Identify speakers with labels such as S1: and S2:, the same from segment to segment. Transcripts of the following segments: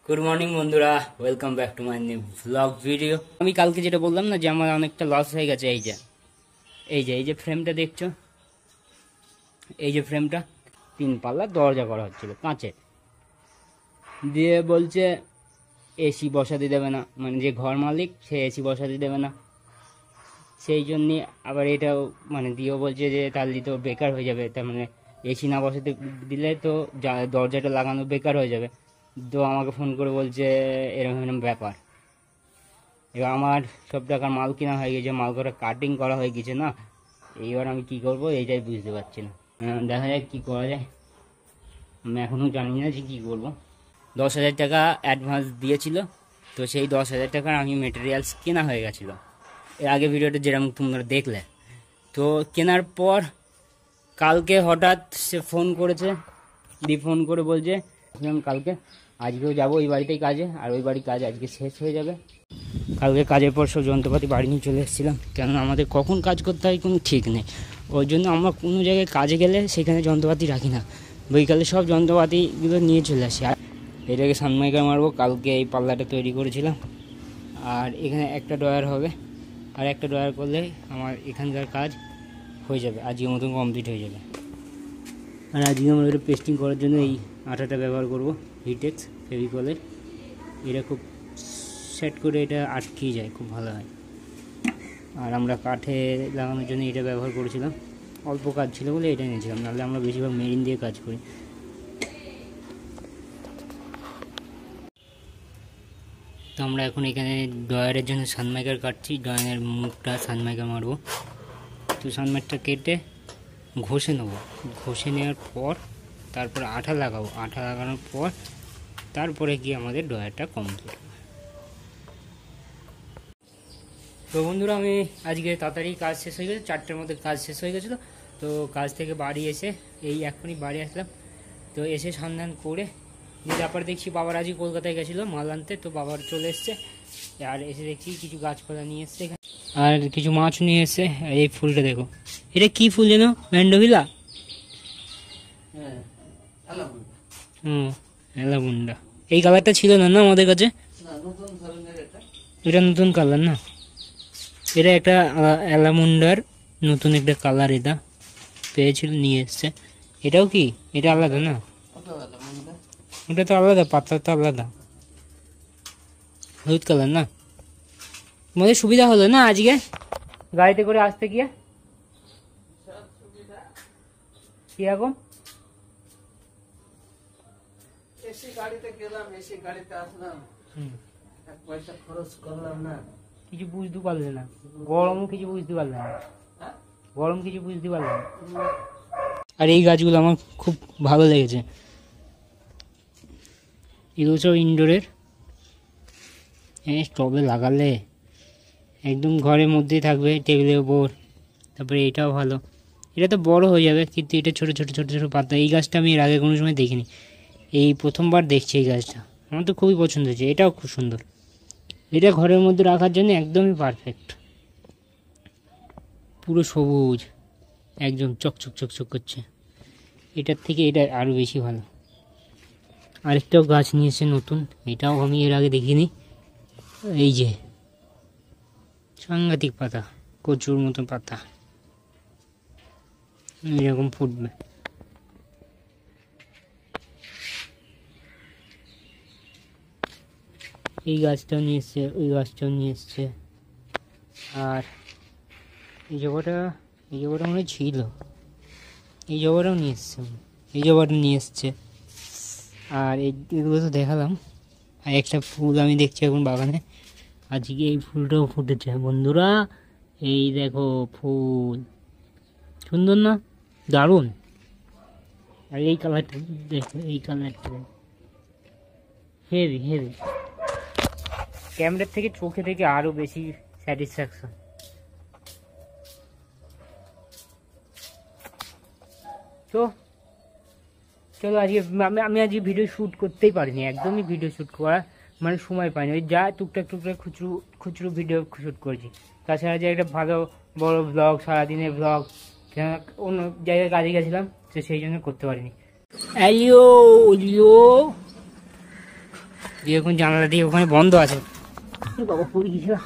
S1: Good morning বন্ধুরা, welcome back to my new blog video. আমি কালকে যেটা বললাম না যে আমার অনেকটা লস হয়ে গেছে, এই যে ফ্রেমটা দেখছো, এই যে ফ্রেমটা 3 পাল্লা দরজা করা হচ্ছিল কাঁচের, দিয়ে বলছে এসি বসাতে দেবে না, মানে যে ঘর মালিক সে এসি বসাতে দেবে না। সেই জন্যে আবার এটাও মানে দিয়েও বলছে যে তাহলে তো বেকার হয়ে যাবে, তার মানে এসি না বসাতে দিলে তো দরজাটা লাগানো বেকার হয়ে যাবে। তো আমাকে ফোন করে বলছে এরকম এরকম ব্যাপার। এবার আমার সব টাকার মাল কেনা হয়ে গেছে, মাল করে কাটিং করা হয়ে গেছে না, এইবার আমি কি করব এইটাই বুঝতে পারছি না। দেখা যাক কী করা যায়, আমি এখনও জানি না যে কী করবো। 10,000 টাকা অ্যাডভান্স দিয়েছিল, তো সেই 10,000 টাকার আমি মেটেরিয়ালস কেনা হয়ে গেছিলো এর আগে ভিডিওটা যেরকম তোমরা দেখলে। তো কেনার পর কালকে হঠাৎ সে ফোন করেছে, ফোন করে বলছে কালকে আজকেও যাবো ওই বাড়িতেই কাজে, আর ওই বাড়ির কাজ আজকে শেষ হয়ে যাবে। কালকে কাজের পর সব যন্ত্রপাতি বাড়ি নিয়ে চলে এসেছিলাম, কেননা আমাদের কখন কাজ করতে হয় কোনো ঠিক নেই। ওই জন্য আমরা কোনো জায়গায় কাজে গেলে সেখানে যন্ত্রপাতি রাখি না, বিকালে সব যন্ত্রপাতিগুলো নিয়ে চলে আসি। আর এটাকে সানমাইকার মারবো, কালকে এই পাল্লাটা তৈরি করেছিলাম। আর এখানে একটা ড্রয়ার হবে, আর একটা ড্রয়ার করলে আমার এখানকার কাজ হয়ে যাবে, আজকের মতন কমপ্লিট হয়ে যাবে। আর আজকে আমরা এটা পেস্টিং করার জন্য এই আঠাটা ব্যবহার করব, হিটেক্স ফেভিকলের। এটা খুব সেট করে এটা আটকে যায়, খুব ভালো হয়। আর আমরা কাঠে লাগানোর জন্য এটা ব্যবহার করেছিলাম, অল্প কাজ ছিল বলে এটা নিয়েছিলাম, নাহলে আমরা বেশিরভাগ মেরিন দিয়ে কাজ করি। তো আমরা এখন এখানে ড্রয়ারের জন্য সানমাইকার কাটছি, ড্রয়ারের মুখটা সানমাইকার মারবো। তো সানমাইকারটা কেটে ঘষে নেবো, ঘষে নেওয়ার পর তারপর আঠা লাগাবো, আঠা লাগানোর পর তারপরে গিয়ে আমাদের ড্রয়ারটা কমপ্লিট হবে। তো বন্ধুরা, আমি আজকে তাড়াতাড়ি কাজ শেষ হয়ে গেছে, 4টের মধ্যে কাজ শেষ হয়ে গেছিলো। তো কাজ থেকে বাড়ি এসে এই এখনই বাড়ি আসলাম। তো এসে সন্ধান করে যে ব্যাপার দেখছি, বাবার আজকে কলকাতায় গেছিলো মাল আনতে, তো বাবার চলে এসছে। আর এসে দেখছি কিছু গাছপালা নিয়ে এসছে আর কিছু মাছ নিয়ে এসছে। এই ফুলটা দেখো, এটা কি ফুল যেন, ম্যান্ডোভিলা? অ্যালামুন্ডা। এই কালারটা ছিল না না আমাদের কাছে, এটা নতুন কালার না, এটা একটা অ্যালামুন্ডার নতুন একটা কালার, এটা পেয়েছিল নিয়ে এসছে। এটাও কি, এটা আলাদা না, ওটা তো আলাদা, পাতা তো আলাদা, হলুদ কালার না। তোমাদের সুবিধা হলো না আজকে গাড়িতে করে আসতে গিয়ে? কিরকম?
S2: এসি গাড়িতে গেলাম, এসি গাড়িতে আসলাম, এক পয়সা খরচ করলাম না,
S1: কিছু বুঝতে পারলে না, গরমও কিছু বুঝতে পারলে না, গরম কিছু বুঝতে পারলে না। আর এই গাছগুলো আমার খুব ভালো লেগেছে, এগুলো সব ইনডোরের, টবে লাগালে একদম ঘরের মধ্যেই থাকবে, টেবিলের ওপর। তারপরে এটাও ভালো, এটা তো বড় হয়ে যাবে, কিন্তু এটা ছোটো ছোটো ছোটো ছোটো পাতা। এই গাছটা আমি এর আগে কোনো সময় দেখিনি, এই প্রথমবার দেখছি এই গাছটা, আমার তো খুবই পছন্দ হয়েছে। এটাও খুব সুন্দর, এটা ঘরের মধ্যে রাখার জন্য একদমই পারফেক্ট, পুরো সবুজ, একদম চকচক চকচক করছে। এটার থেকে এটা আরও বেশি ভালো। আরেকটাও গাছ নিয়েছে নতুন, এটাও আমি এর আগে দেখিনি। এই যে সাংঘাতিক পাতা, কচুর মতো পাতা, এরকম ফুটবে। এই গাছটাও নিয়ে এসছে, ওই গাছটাও নিয়ে এসছে। আর এই জবাটা মনে ছিল, এই জবাটাও নিয়ে এসছে, এই জবাটা নিয়ে এসছে। আর এগুলো তো দেখালাম। আর একটা ফুল আমি দেখছি এখন বাগানে, আজকে এই ফুলটাও ফুটেছে বন্ধুরা, এই দেখো ফুল, সুন্দর না, দারুণ। আর এই কালারটা দেখো, এই কালারটা হেভি হেভি, ক্যামেরার থেকে চোখে থেকে আরও বেশি স্যাটিসফ্যাকশন। তো চলো, আজকে আমি আজকে ভিডিও শ্যুট করতেই পারিনি, একদমই ভিডিও শ্যুট করা মানে সময় পাইনি। ওই যা টুকটাক খুচরো ভিডিও শ্যুট করেছি, তাছাড়া যে একটা ভালো বড় ব্লগ, সারাদিনের ব্লগ, অন্য জায়গায় কাজে গেছিলাম, তো সেই জন্য করতে পারিনি। দিয়ে এখন জানালা দিয়ে ওখানে বন্ধ আছে। বাবা পড়ে গেছিলাম।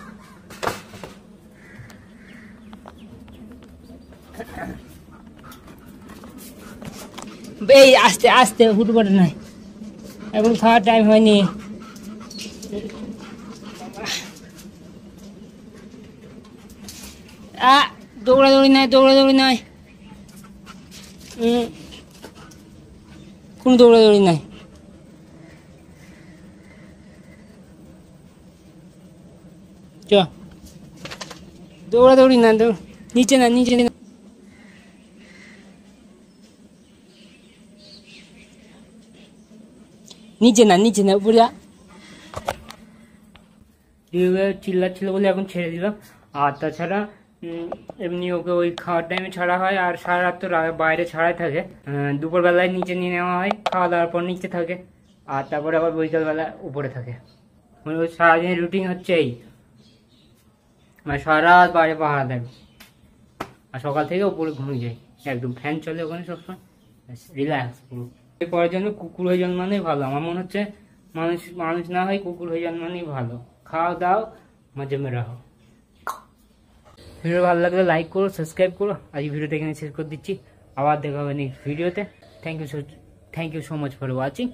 S1: এই আস্তে আস্তে হুটপাটে নাই, এখন খাওয়ার টাইম হয়নি। দৌড়াদৌড়ি নাই, দৌড়াদৌড়ি নাই, কোনো দৌড়াদৌড়ি নাই। চ দৌড়াদৌড়ি না, নিচে না, নিচে না। নিচে না, নিচে না, উপরে চিল্লাচ্ছিল বলে এখন ছেড়ে দিলাম। আর তাছাড়া এমনি ওকে ওই খাওয়ার টাইমে ছাড়া হয়, আর সারা রাত তো বাইরে ছাড়াই থাকে। দুপুরবেলায় নিচে নিয়ে নেওয়া হয়, খাওয়া দাওয়ার পর নিচে থাকে, আর তারপরে আবার বিকালবেলা উপরে থাকে। মানে ওই সারাদিনের রুটিন হচ্ছে এই, মানে সারা রাত বাইরে পাহারা দেয়, আর সকাল থেকে উপরে ঘুমিয়ে যায় একদম। ফ্যান চলে ওখানে সবসময়, রিল্যাক্স পুরো। এরপরের জন্য কুকুর হয়ে জন্মানোই ভালো আমার মনে হচ্ছে। মানুষ না হয় কুকুর হয়ে জন্মানোই ভালো। খাও দাও, মজে মে রাখো। ভিডিও ভালো লাগলে লাইক করো, সাবস্ক্রাইব করো। আজ ভিডিওটা এখানে শেষ করে দিচ্ছি, আবার দেখা হবে নেক্সট ভিডিওতে। Thank you so much for watching.